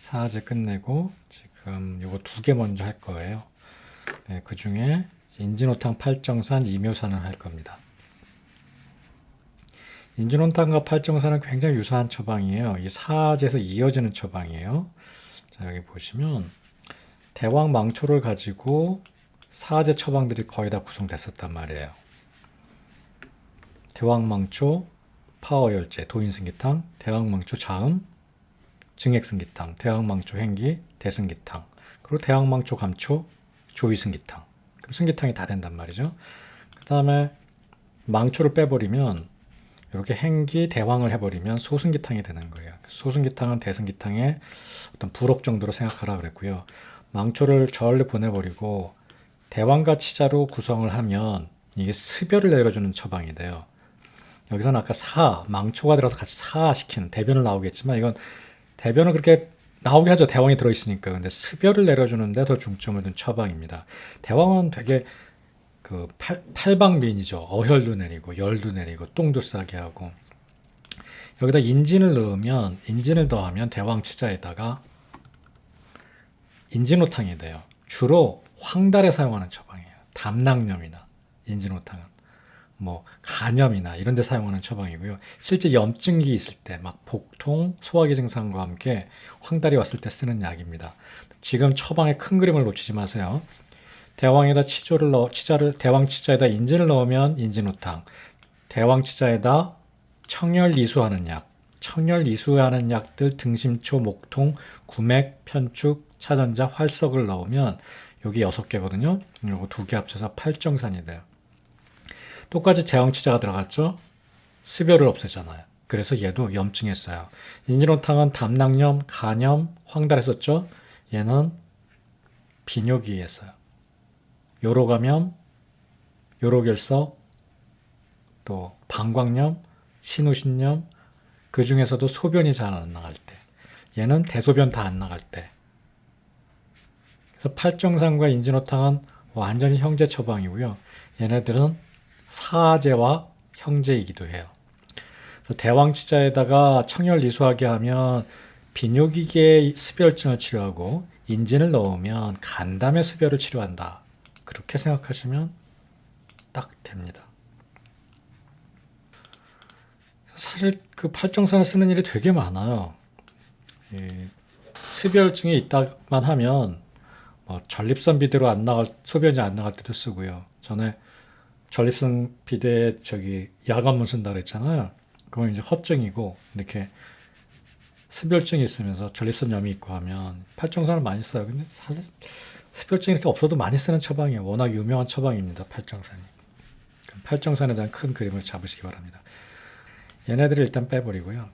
사제 끝내고 지금 요거 두 개 먼저 할 거예요. 네, 그 중에 인진호탕 팔정산 이묘산을 할 겁니다. 인진호탕과 팔정산은 굉장히 유사한 처방이에요. 이 사제에서 이어지는 처방이에요. 자, 여기 보시면 대왕 망초를 가지고 사제 처방들이 거의 다 구성됐었단 말이에요. 대왕망초, 파워열제, 도인승기탕, 대왕망초 자음, 증액승기탕, 대왕망초 행기, 대승기탕, 그리고 대왕망초 감초, 조위승기탕. 그럼 승기탕이 다 된단 말이죠. 그 다음에 망초를 빼버리면 이렇게 행기, 대왕을 해버리면 소승기탕이 되는 거예요. 소승기탕은 대승기탕의 어떤 부록 정도로 생각하라 그랬고요. 망초를 절로 보내버리고 대왕과 치자로 구성을 하면 이게 습열을 내려주는 처방이 돼요. 여기서는 아까 망초가 들어서 같이 사시키는 대변을 나오겠지만 이건 대변을 그렇게 나오게 하죠. 대왕이 들어있으니까. 근데 습열을 내려주는데 더 중점을 둔 처방입니다. 대왕은 되게 그 팔방미인이죠. 어혈도 내리고 열도 내리고 똥도 싸게 하고 여기다 인진을 더하면 대왕치자에다가 인진호탕이 돼요. 주로 황달에 사용하는 처방이에요. 담낭염이나 인진호탕은 뭐 간염이나 이런 데 사용하는 처방이고요. 실제 염증기 있을 때 막 복통, 소화기 증상과 함께 황달이 왔을 때 쓰는 약입니다. 지금 처방의 큰 그림을 놓치지 마세요. 대왕에다 대왕치자에다 인진을 넣으면 인진호탕, 대왕치자에다 청열이수하는 약들 등심초, 목통, 구맥, 편축, 차전자, 활석을 넣으면 여기 6개거든요. 요거 2개 합쳐서 팔정산이 돼요. 똑같이 대왕치자가 들어갔죠? 습열을 없애잖아요. 그래서 얘도 염증에 써요. 인진호탕은 담낭염, 간염, 황달에 썼죠? 얘는 비뇨기에 써요. 요로감염, 요로결석, 또 방광염, 신우신염, 그 중에서도 소변이 잘 안 나갈 때, 얘는 대소변 다 안 나갈 때. 그래서 팔정산과 인진호탕은 완전히 형제 처방이고요. 얘네들은 사제와 형제이기도 해요. 그래서 대왕치자에다가 청열이수하게 하면 비뇨기계의 습열증을 치료하고 인진을 넣으면 간담의 습열을 치료한다. 그렇게 생각하시면 딱 됩니다. 사실 그 팔정산을 쓰는 일이 되게 많아요. 습열증이 있다만 하면 뭐 전립선 비대로 소변이 안 나갈 때도 쓰고요. 전에 전립선 비대 야간문 쓴다 그랬잖아요. 그건 이제 허증이고 이렇게 습열증이 있으면서 전립선염이 있고 하면 팔정산을 많이 써요. 근데 사실 습열증이 이렇게 없어도 많이 쓰는 처방이에요. 워낙 유명한 처방입니다. 팔정산이. 팔정산에 대한 큰 그림을 잡으시기 바랍니다. 얘네들을 일단 빼버리고요.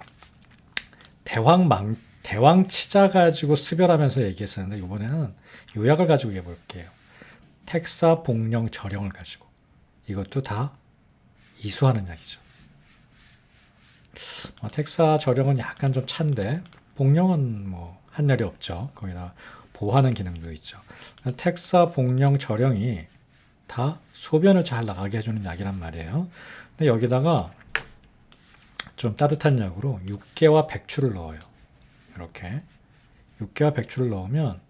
대왕치자 가지고 습열하면서 얘기했었는데 이번에는 요약을 가지고 해볼게요. 택사, 복령, 절영을 가지고 이것도 다 이수하는 약이죠. 택사, 절영은 약간 좀 찬데 복령은 뭐 한열이 없죠. 거기다 보하는 기능도 있죠. 택사, 복령, 절영이 다 소변을 잘 나가게 해주는 약이란 말이에요. 근데 여기다가 좀 따뜻한 약으로 육개와 백추를 넣어요. 이렇게 육개와 백추를 넣으면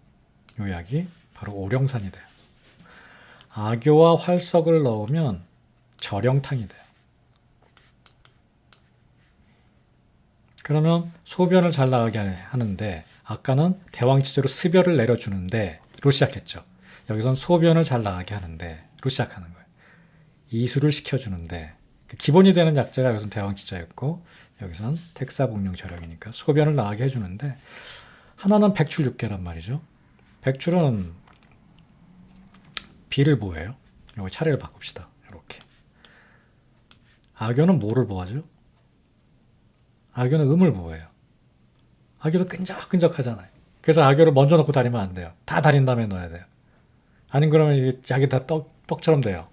이 약이 바로 오령산이 돼요. 악교와 활석을 넣으면 절영탕이 돼요. 그러면 소변을 잘 나가게 하는데 아까는 대왕치제로 습열을 내려주는데 로 시작했죠. 여기선 소변을 잘 나가게 하는데 로 시작하는 거예요. 이수를 시켜주는데 기본이 되는 약재가 여기선 대왕치자였고 여기선 택사복령 절영이니까 소변을 나가게 해주는데 하나는 백출 육개란 말이죠. 백출은 비를 보호해요. 이거 차례를 바꿉시다. 이렇게. 악교는 뭐를 보호하죠? 악교는 음을 보호해요. 악교도 끈적끈적하잖아요. 그래서 악교를 먼저 넣고 다리면 안 돼요. 다 다린 다음에 넣어야 돼요. 아니면 그러면 이게 약이 다 떡처럼 돼요.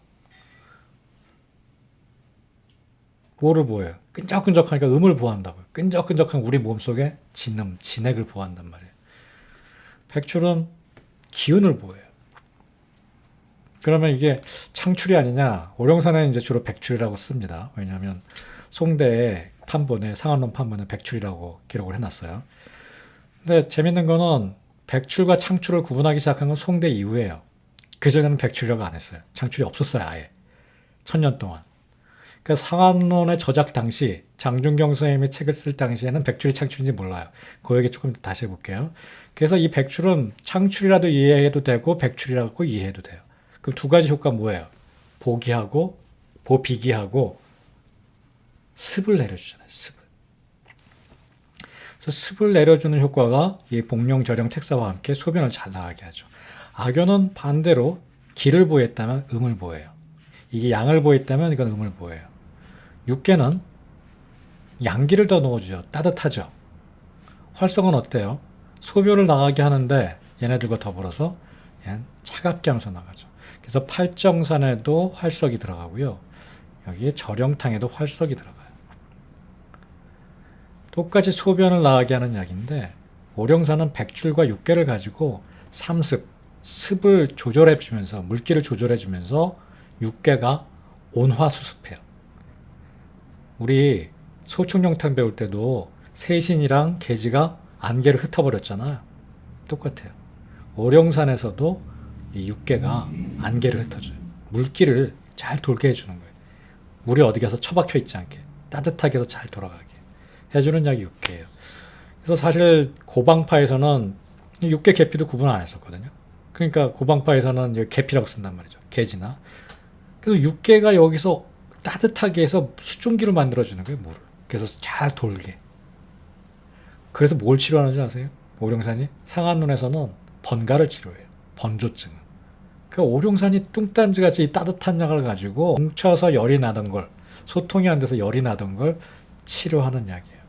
뭐를 보호해요? 끈적끈적하니까 음을 보호한다고요. 끈적끈적한 우리 몸속에 진액을 보호한단 말이에요. 백출은 기운을 보호해요. 그러면 이게 창출이 아니냐? 오령산에는 이제 주로 백출이라고 씁니다. 왜냐하면 송대의 판본에 상한론 판본에 백출이라고 기록을 해놨어요. 근데 재밌는 거는 백출과 창출을 구분하기 시작한 건 송대 이후예요. 그전에는 백출이라고 안 했어요. 창출이 없었어요, 아예. 1000년 동안. 그러니까 상한론의 저작 당시 장준경 선생님이 책을 쓸 당시에는 백출이 창출인지 몰라요. 그 얘기 조금 다시 해볼게요. 그래서 이 백출은 창출이라도 이해해도 되고 백출이라고 이해해도 돼요. 그럼 두 가지 효과 뭐예요? 보비기하고 습을 내려주잖아요. 습을. 그래서 습을 내려주는 효과가 이 복령, 절영, 택사와 함께 소변을 잘 나가게 하죠. 악연은 반대로 기를 보였다면 음을 보여요. 이게 양을 보였다면 이건 음을 보여요. 육계는 양기를 더 넣어주죠. 따뜻하죠. 활성은 어때요? 소변을 나가게 하는데 얘네들과 더불어서 얘는 차갑게 하면서 나가죠. 그래서 팔정산에도 활석이 들어가고요. 여기에 절영탕에도 활석이 들어가요. 똑같이 소변을 나가게 하는 약인데 오룡산은 백줄과 육계를 가지고 삼습, 습을 조절해 주면서 물기를 조절해 주면서 육계가 온화수습해요. 우리 소충영탕 배울 때도 세신이랑 계지가 안개를 흩어버렸잖아요. 똑같아요. 오룡산에서도 이 육계가 안개를 흩어줘요. 물기를 잘 돌게 해주는 거예요. 물이 어디 가서 처박혀 있지 않게 따뜻하게 해서 잘 돌아가게 해주는 약이 육계예요. 그래서 사실 고방파에서는 육계 계피도 구분 안 했었거든요. 그러니까 고방파에서는 계피라고 쓴단 말이죠. 계지나. 그래서 육계가 여기서 따뜻하게 해서 수증기로 만들어주는 거예요, 물을. 그래서 잘 돌게. 그래서 뭘 치료하는지 아세요? 오룡산이? 상한론에서는 번가를 치료해요. 번조증. 그 오룡산이 뚱딴지같이 따뜻한 약을 가지고 뭉쳐서 열이 나던 걸, 소통이 안 돼서 열이 나던 걸 치료하는 약이에요.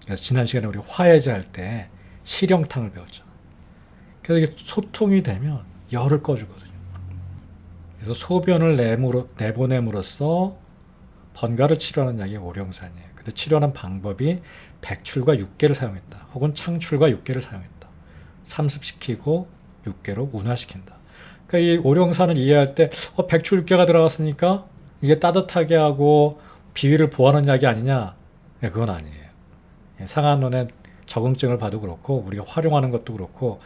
그래서 지난 시간에 우리 화해제 할 때 실영탕을 배웠잖아요. 그래서 이게 소통이 되면 열을 꺼주거든요. 그래서 소변을 내보냄으로써 번가를 치료하는 약이 오룡산이에요. 근데 치료하는 방법이 백출과 육계를 사용했다. 혹은 창출과 육계를 사용했다. 삼습시키고 육계로 운화시킨다. 그러니까 이 오룡산을 이해할 때 백출 육계가 들어갔으니까 이게 따뜻하게 하고 비위를 보호하는 약이 아니냐? 네, 그건 아니에요. 상한론의 적응증을 봐도 그렇고 우리가 활용하는 것도 그렇고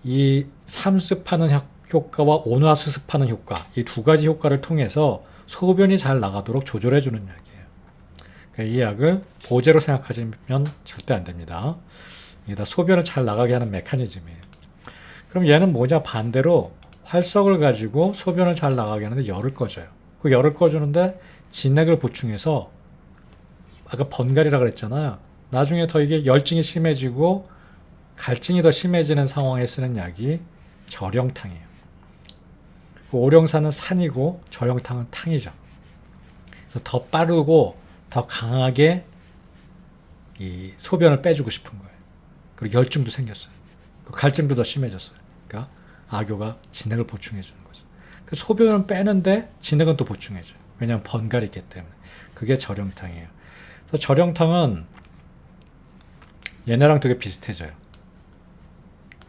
이 삼습하는 효과와 온화수습하는 효과 이 두 가지 효과를 통해서 소변이 잘 나가도록 조절해주는 약이에요. 그러니까 이 약을 보제로 생각하시면 절대 안 됩니다. 이게 다 소변을 잘 나가게 하는 메커니즘이에요. 그럼 얘는 뭐냐? 반대로 활석을 가지고 소변을 잘 나가게 하는데 열을 꺼줘요. 그 열을 꺼주는데 진액을 보충해서 아까 번갈이라 그랬잖아요. 나중에 더 이게 열증이 심해지고 갈증이 더 심해지는 상황에 쓰는 약이 절영탕이에요. 오룡산은 산이고 절영탕은 탕이죠. 그래서 더 빠르고 더 강하게 이 소변을 빼주고 싶은 거예요. 그리고 열증도 생겼어요. 갈증도 더 심해졌어요. 그러니까 악교가 진액을 보충해 주는 거죠. 그 소변을 빼는데 진액은 또 보충해줘요. 왜냐하면 번갈이 있기 때문에. 그게 절영탕이에요. 그래서 절영탕은 얘네랑 되게 비슷해져요.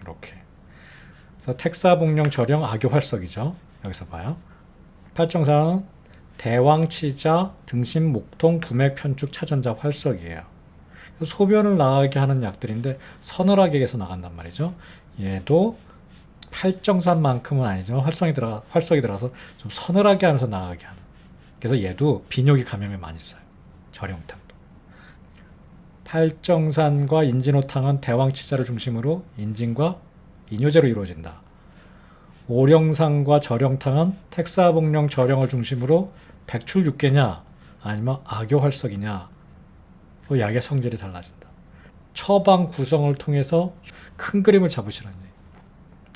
이렇게. 그래서 택사복령 절영 악교 활석이죠. 여기서 봐요. 팔정산은 대왕치자 등심 목통 부맥 편축 차전자 활석이에요. 소변을 나가게 하는 약들인데 서늘하게 해서 나간단 말이죠. 얘도 팔정산만큼은 아니지만 활석이 들어가서 좀 서늘하게 하면서 나가게 하는. 그래서 얘도 비뇨기 감염에 많이 써요. 절영탕도. 팔정산과 인진호탕은 대왕치자를 중심으로 인진과 이뇨제로 이루어진다. 오령산과 절영탕은 택사복령 절영을 중심으로 백출육계냐 아니면 악교활석이냐 또 약의 성질이 달라진다. 처방 구성을 통해서 큰 그림을 잡으시라는 얘기.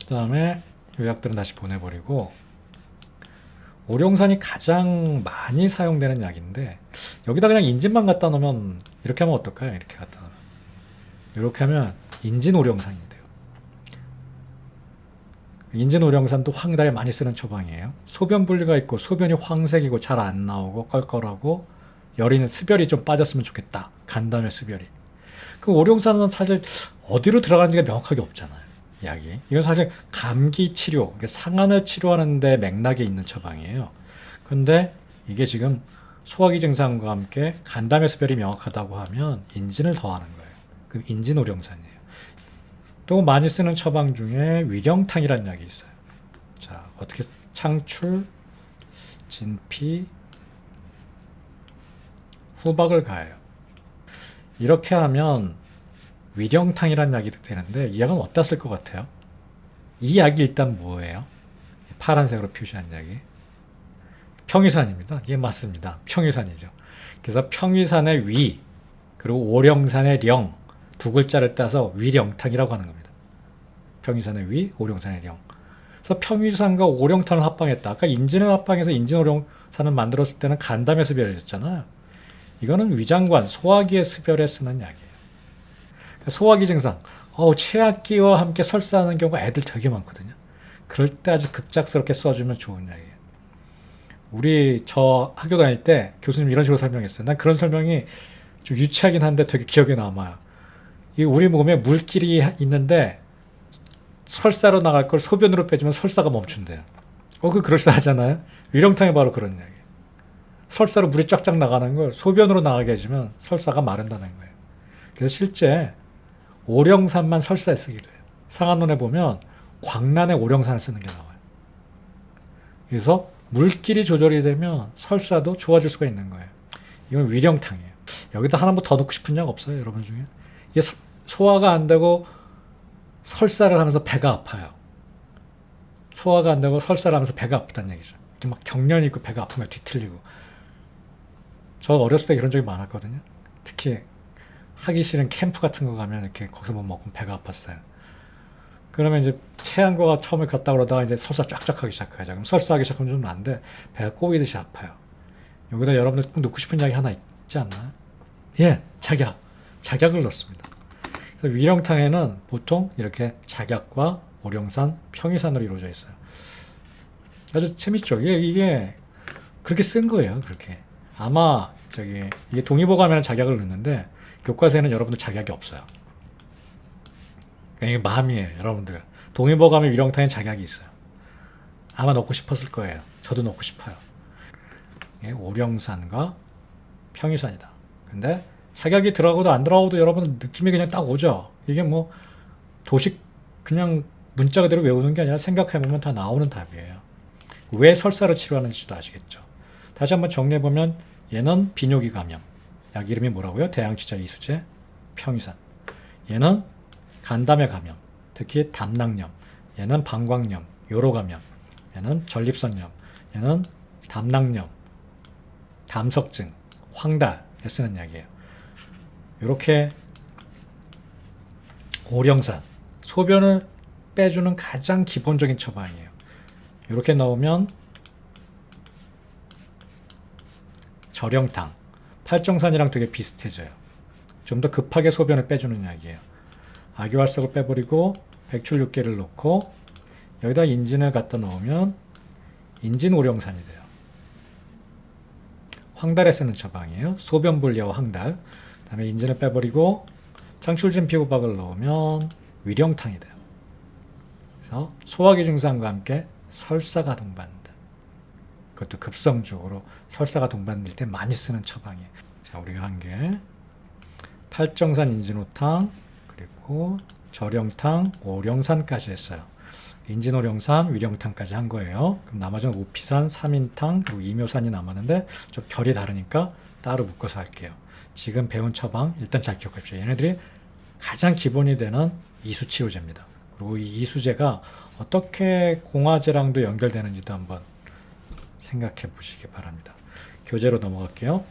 그 다음에 요약들은 다시 보내버리고 오룡산이 가장 많이 사용되는 약인데 여기다 그냥 인진만 갖다 놓으면 이렇게 하면 어떨까요? 이렇게 갖다 놓으면 이렇게 하면 인진오룡산이 돼요. 인진오룡산도 황달에 많이 쓰는 처방이에요. 소변 분리가 있고 소변이 황색이고 잘 안 나오고 껄껄하고 열이 습열이 좀 빠졌으면 좋겠다. 간담회 습열이. 그 오룡산은 사실 어디로 들어가는지가 명확하게 없잖아요. 약이. 이건 사실 감기 치료, 상한을 치료하는 데 맥락에 있는 처방이에요. 근데 이게 지금 소화기 증상과 함께 간담회 습열이 명확하다고 하면 인진을 더하는 거예요. 그럼 인진오룡산이에요. 또 많이 쓰는 처방 중에 위령탕이라는 약이 있어요. 자, 어떻게 창출, 진피, 후박을 가해요. 이렇게 하면 위령탕이라는 약이 되는데 이 약은 어디다 쓸 것 같아요? 이 약이 일단 뭐예요? 파란색으로 표시한 약이 평위산입니다. 이게 맞습니다. 평위산이죠. 그래서 평위산의 위 그리고 오령산의 령 두 글자를 따서 위령탕이라고 하는 겁니다. 평위산의 위, 오령산의 령. 그래서 평위산과 오령탄을 합방했다. 아까 인진을 합방해서 인진오령산을 만들었을 때는 간담회 습열이었잖아요. 이거는 위장관, 소화기의 습열에 쓰는 약이에요. 그러니까 소화기 증상, 체압기와 함께 설사하는 경우가 애들 되게 많거든요. 그럴 때 아주 급작스럽게 써주면 좋은 약이에요. 저 학교 다닐 때 교수님 이런 식으로 설명했어요. 난 그런 설명이 좀 유치하긴 한데 되게 기억에 남아요. 우리 몸에 물길이 있는데 설사로 나갈 걸 소변으로 빼주면 설사가 멈춘대요. 그럴싸하잖아요. 위령탕이 바로 그런 얘기예요. 설사로 물이 쫙쫙 나가는 걸 소변으로 나가게 해주면 설사가 마른다는 거예요. 그래서 실제 오령산만 설사에 쓰기도 해요. 상한론에 보면 광란에 오령산을 쓰는 게 나와요. 그래서 물길이 조절이 되면 설사도 좋아질 수가 있는 거예요. 이건 위령탕이에요. 여기다 하나 뭐 더 넣고 싶은 약 없어요, 여러분 중에? 이게 소화가 안 되고 설사를 하면서 배가 아파요. 소화가 안 되고 설사를 하면서 배가 아프다는 얘기죠. 이렇게 막 경련이 있고 배가 아픈 거야, 뒤틀리고. 저 어렸을 때 그런 적이 많았거든요. 특히 하기 싫은 캠프 같은 거 가면 이렇게 거기서 뭐 먹으면 배가 아팠어요. 그러면 이제 체한거가 처음에 갔다 그러다가 이제 설사 쫙쫙 하기 시작하죠. 그럼 설사하기 시작하면 좀 나은데 배가 꼬이듯이 아파요. 여기다 여러분들 꼭 넣고 싶은 약이 하나 있지 않나요? 예, 작약. 작약을 넣습니다. 그래서 위령탕에는 보통 이렇게 작약과 오령산, 평위산으로 이루어져 있어요. 아주 재밌죠? 이게 그렇게 쓴 거예요. 그렇게. 아마 이게 동의보감에는 작약을 넣는데 교과서에는 여러분들 작약이 없어요. 그러니까 이게 마음이에요, 여러분들. 동의보감에 위령탕에 작약이 있어요. 아마 넣고 싶었을 거예요. 저도 넣고 싶어요. 오령산과 평위산이다. 근데 작약이 들어가고도 안 들어가고도 여러분 느낌이 그냥 딱 오죠. 이게 뭐 도식 그냥 문자 그대로 외우는 게 아니라 생각해보면 다 나오는 답이에요. 왜 설사를 치료하는지도 아시겠죠. 다시 한번 정리해보면 얘는 비뇨기 감염. 약 이름이 뭐라고요? 대양치자 이수제 평위산. 얘는 간담회 감염. 특히 담낭염. 얘는 방광염, 요로감염. 얘는 전립선염. 얘는 담낭염, 담석증, 황달에 쓰는 약이에요. 이렇게 오령산, 소변을 빼주는 가장 기본적인 처방이에요. 이렇게 넣으면 절영탕, 팔정산이랑 되게 비슷해져요. 좀 더 급하게 소변을 빼주는 약이에요. 아기활석을 빼버리고 백출 6개를 넣고 여기다 인진을 갖다 넣으면 인진오령산이 돼요. 황달에 쓰는 처방이에요. 소변분리와 황달. 그 다음에 인진을 빼버리고 창출진피후박을 넣으면 위령탕이 돼요. 그래서 소화기 증상과 함께 설사가 동반된, 그것도 급성적으로 설사가 동반될 때 많이 쓰는 처방이에요. 자, 우리가 한 게 팔정산 인진오탕, 그리고 절영탕, 오령산까지 했어요. 인진오령산, 위령탕까지 한 거예요. 그럼 나머지는 오피산, 삼인탕, 그리고 이묘산이 남았는데 좀 결이 다르니까 따로 묶어서 할게요. 지금 배운 처방 일단 잘 기억하십시오. 얘네들이 가장 기본이 되는 이수치료제입니다. 그리고 이 이수제가 어떻게 공화제랑도 연결되는지도 한번 생각해 보시기 바랍니다. 교재로 넘어갈게요.